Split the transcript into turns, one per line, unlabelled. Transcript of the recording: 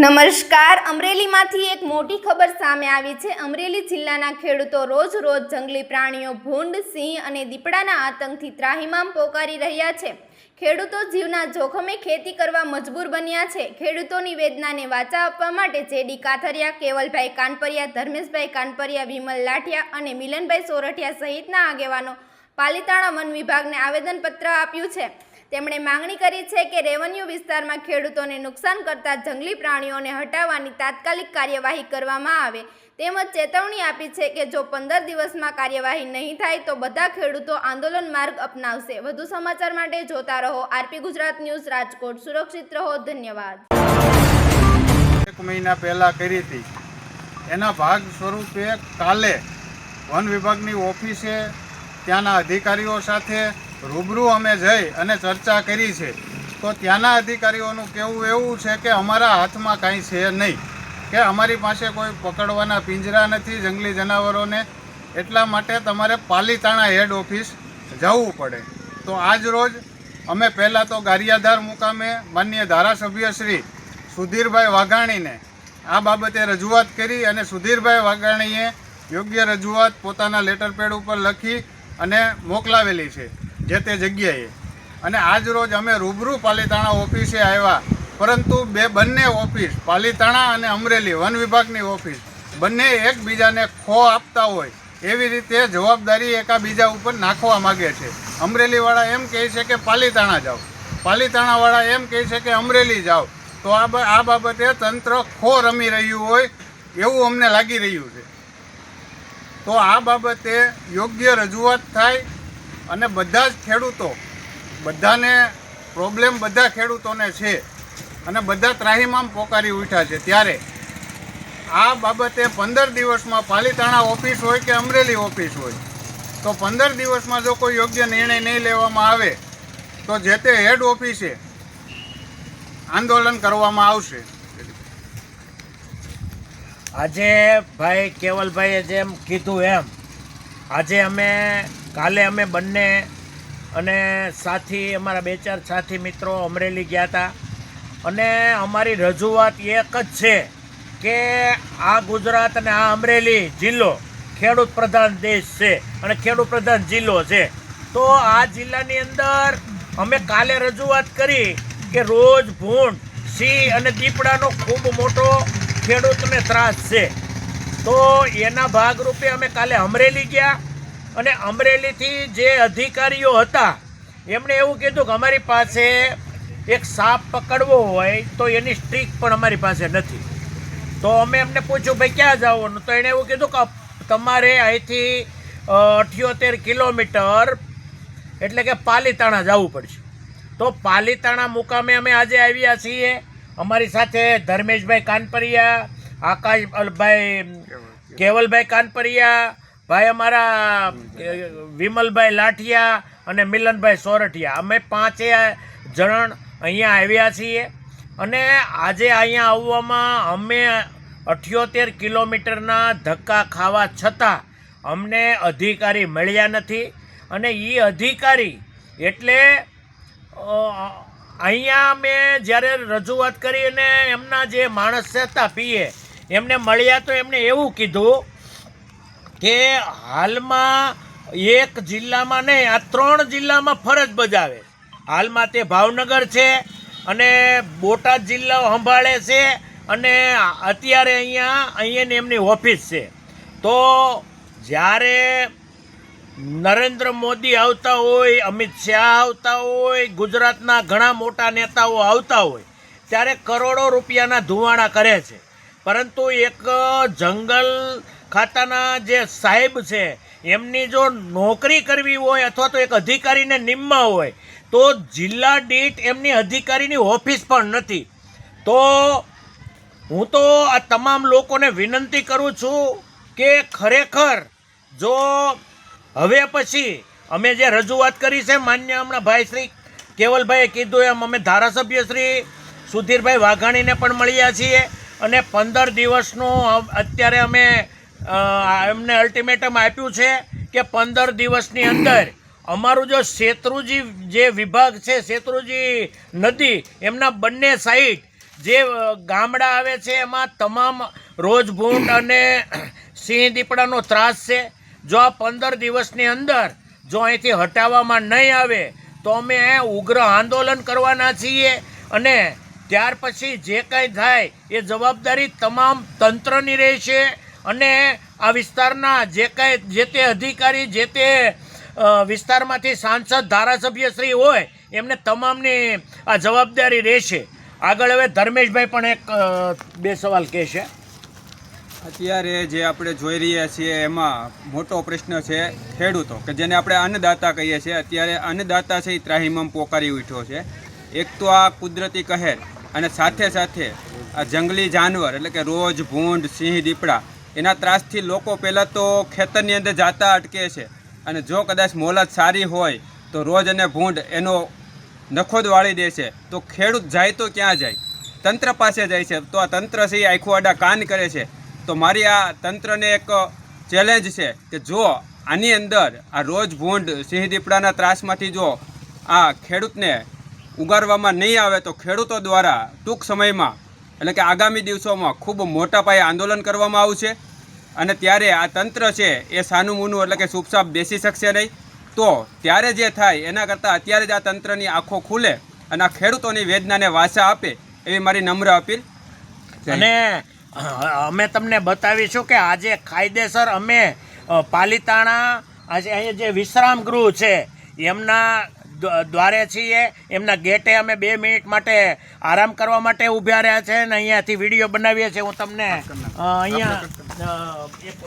નમસ્કાર, અમરેલીમાંથી એક મોટી ખબર સામે આવી છે। અમરેલી જિલ્લાના ખેડૂતો રોજ જંગલી પ્રાણીઓ ભૂંડ, સિંહ અને દીપડાના આતંકથી ત્રાહિમામ પોકારી રહ્યા છે। ખેડૂતો જીવના જોખમે ખેતી કરવા મજબૂર બન્યા છે। ખેડૂતોની વેદનાને વાચા આપવા માટે જેડી કાથરિયા, કેવલભાઈ કાનપરિયા, ધર્મેશભાઈ કાનપરિયા, વિમલ લાઠિયા અને મિલનભાઈ સોરઠિયા સહિતના આગેવાનો પાલીતાણા વન વિભાગને આવેદનપત્ર આપ્યું છે। તેમણે માંગણી કરી છે કે રેવન્યુ વિસ્તારમાં ખેડૂતોને નુકસાન કરતા જંગલી પ્રાણીઓને હટાવવાની તાત્કાલિક કાર્યવાહી કરવામાં આવે, તેમજ ચેતવણી આપી છે કે જો 15 દિવસમાં કાર્યવાહી નહીં થાય તો બધા ખેડૂતો આંદોલન માર્ગ અપનાવશે। વધુ સમાચાર માટે જોતા રહો આરપી ગુજરાત ન્યૂઝ, રાજકોટ। સુરક્ષિત રહો, ધન્યવાદ।
1 મહિના પહેલા કરી હતી, એના ભાગ સ્વરૂપે કાલે વન વિભાગની ઓફિસે ત્યાંના અધિકારીઓ સાથે રૂબરૂ અમે જઈ અને ચર્ચા કરી છે। તો ત્યાંના અધિકારીઓનું કહેવું એવું છે કે અમારા હાથમાં કાંઈ છે નહીં, કે અમારી પાસે કોઈ પકડવાના પિંજરા નથી જંગલી જનાવરોને, એટલા માટે તમારે પાલીતાણા હેડ ઓફિસ જવું પડે। તો આજ રોજ અમે પહેલાં તો ગારિયાધાર મુકામે માનનીય ધારાસભ્ય શ્રી સુધીરભાઈ વાઘાણીને આ બાબતે રજૂઆત કરી અને સુધીરભાઈ વાઘાણીએ યોગ્ય રજૂઆત પોતાના લેટરપેડ ઉપર લખી અને મોકલાવેલી છે જે તે જગ્યાએ। અને આજ રોજ અમે રૂબરૂ પાલીતાણા ઓફિસે આવ્યા, પરંતુ બંને ઓફિસ પાલીતાણા અને અમરેલી વન વિભાગની ઓફિસ બંને એકબીજાને ખો આપતા હોય એવી રીતે જવાબદારી એકાબીજા ઉપર નાખવા માગે છે। અમરેલીવાળા એમ કહે છે કે પાલીતાણા જાઓ, પાલીતાણાવાળા એમ કહે છે કે અમરેલી જાઓ। તો આ બાબતે તંત્ર ખો રમી રહ્યું હોય એવું અમને લાગી રહ્યું છે। તો આ બાબતે યોગ્ય રજૂઆત થાય અને બધા જ ખેડૂતો, બધાને પ્રોબ્લેમ બધા ખેડૂતોને છે અને બધા ત્રાહિમામ પોકારી ઉઠ્યા છે, ત્યારે આ બાબતે 15 દિવસમાં પાલીતાણા ઓફિસ હોય કે અમરેલી ઓફિસ હોય, તો 15 દિવસમાં જો કોઈ યોગ્ય નિર્ણય નહીં લેવામાં આવે તો જે તે હેડ ઓફિસે આંદોલન કરવામાં આવશે।
આજે ભાઈ કેવલભાઈએ જેમ કીધું એમ આજે કાલે અમે બંને અને સાથી અમારા 2-4 સાથી મિત્રો અમરેલી ગયા હતા અને અમારી રજૂઆત એક જ છે કે આ ગુજરાત અને આ અમરેલી જિલ્લો ખેડૂત પ્રધાન દેશ છે અને ખેડૂત પ્રધાન જિલ્લો છે। તો આ જિલ્લાની અંદર અમે કાલે રજૂઆત કરી કે રોજ ભૂંડ, સિંહ અને દીપડાનો ખૂબ મોટો ખેડૂતને ત્રાસ છે। તો એના ભાગરૂપે અમે કાલે અમરેલી ગયા અને અમરેલીથી જે અધિકારીઓ હતા એમણે એવું કીધું કે અમારી પાસે એક સાપ પકડવો હોય તો એની સ્ટ્રીક પણ અમારી પાસે નથી। તો અમે એમને પૂછ્યું ભાઈ ક્યાં જવાનું, તો એણે એવું કીધું કે તમારે અહીંથી 78 કિલોમીટર એટલે કે પાલીતાણા જવું પડશે। તો પાલીતાણા મુકામે અમે આજે આવ્યા છીએ। અમારી સાથે ધર્મેશભાઈ કાનપરિયા, આકાશભાઈ કેવલભાઈ કાનપરિયા, ભાઈ અમારા વિમલભાઈ લાઠિયા અને મિલનભાઈ સોરઠિયા, અમે 5 જણ અહીંયા આવ્યા છીએ। અને આજે અહીંયા આવવામાં અમે 78 કિલોમીટરના ધક્કા ખાવા છતાં અમને અધિકારી મળ્યા નથી। અને એ અધિકારી એટલે અહીંયા મેં જ્યારે રજૂઆત કરી અને એમના જે માણસ હતા પીએ એમને મળ્યા તો એમણે એવું કીધું કે હાલમાં એક જિલ્લામાં નહીં, આ 3 જિલ્લામાં ફરજ બજાવે। હાલમાં તે ભાવનગર છે અને બોટાદ જિલ્લો સંભાળે છે અને અત્યારે અહીંયાની એમની ઓફિસ છે। તો જ્યારે નરેન્દ્ર મોદી આવતા હોય, અમિત શાહ આવતા હોય, ગુજરાતના ઘણા મોટા નેતાઓ આવતા હોય ત્યારે કરોડો રૂપિયાના ધુવાણા કરે છે, પરંતુ એક જંગલ ખાતાના જે સાહેબ છે એમની જો નોકરી કરવી હોય અથવા તો એક અધિકારીને નિમવા હોય તો જિલ્લા દીઠ એમની અધિકારીની ઓફિસ પણ નથી। તો હું તો આ તમામ લોકોને વિનંતી કરું છું કે ખરેખર જો હવે પછી અમે જે રજૂઆત કરી છે, માન્ય હમણાં ભાઈ શ્રી કેવલભાઈએ કીધું એમ અમે ધારાસભ્ય શ્રી સુધીરભાઈ વાઘાણીને પણ મળ્યા છીએ અને 15 દિવસનું અત્યારે અમે એમને અલ્ટિમેટમ આપ્યું છે કે 15 દિવસની અંદર અમારું જો શેત્રુજી જે વિભાગ છે, શેત્રુજી નદી, એમના બંને સાઈડ જે ગામડા આવે છે એમાં તમામ રોજ ભૂંડ અને સિંહ દીપડાનો ત્રાસ છે. જો આ 15 દિવસની અંદર જો અહીંથી હટાવવામાં નહીં આવે તો અમે ઉગ્ર આંદોલન કરવાના છીએ અને ત્યાર પછી જે કાંઈ થાય એ જવાબદારી તમામ તંત્રની રહેશે અને આ વિસ્તારના જે કાંઈ જે તે અધિકારી, જે તે વિસ્તારમાંથી સાંસદ, ધારાસભ્યશ્રી હોય એમને તમામની આ જવાબદારી રહેશે. આગળ હવે ધર્મેશભાઈ પણ એક બે સવાલ કહેશે.
અત્યારે જે આપણે જોઈ રહ્યા છીએ એમાં મોટો પ્રશ્ન છે ખેડૂતો, કે જેને આપણે અન્નદાતા કહીએ છીએ. અત્યારે અન્નદાતા છે એ ત્રાહિમામ પોકારી ઉઠ્યો છે. એક તો આ કુદરતી કહેર અને સાથે સાથે આ જંગલી જાનવર એટલે કે રોજ, ભૂંડ, સિંહ, દીપડા એના ત્રાસથી લોકો પહેલાં તો ખેતરની અંદર જાતા અટકે છે અને જો કદાચ મોલત સારી હોય તો રોજ અને ભૂંડ એનો નખોદ વાળી દે છે. તો ખેડૂત જાય તો ક્યાં જાય? તંત્ર પાસે જાય છે. તો આ તંત્ર છે એ આખું આડા કાન કરે છે. તો મારી આ તંત્રને એક ચેલેન્જ છે કે જો આની અંદર આ રોજ, ભૂંડ, સિંહ, દીપડાના ત્રાસમાંથી જો આ ખેડૂતને ઉગારવામાં નહીં આવે તો ખેડૂતો દ્વારા ટૂંક સમયમાં એટલે કે આગામી દિવસોમાં ખૂબ મોટા પાયે આંદોલન કરવામાં આવશે અને ત્યારે આ તંત્ર છે એ સાનું મૂનું એટલે કે ચૂપચાપ બેસી શકશે નહીં. તો ત્યારે જે થાય એના કરતાં અત્યારે જ આ તંત્રની આંખો ખુલે અને આ ખેડૂતોની વેદનાને વાચા આપે એવી મારી નમ્ર અપીલ.
અને અમે તમને બતાવીશું કે આજે કાયદેસર અમે પાલીતાણા આજે અહીંયા જે વિશ્રામ ગૃહ છે એમના દ્વારે છીએ. એમના ગેટે અમે 2 મિનિટ માટે આરામ કરવા માટે ઊભા રહ્યા છે અને અહીંયાથી વિડીયો બનાવીએ છીએ. હું તમને અહીંયા એક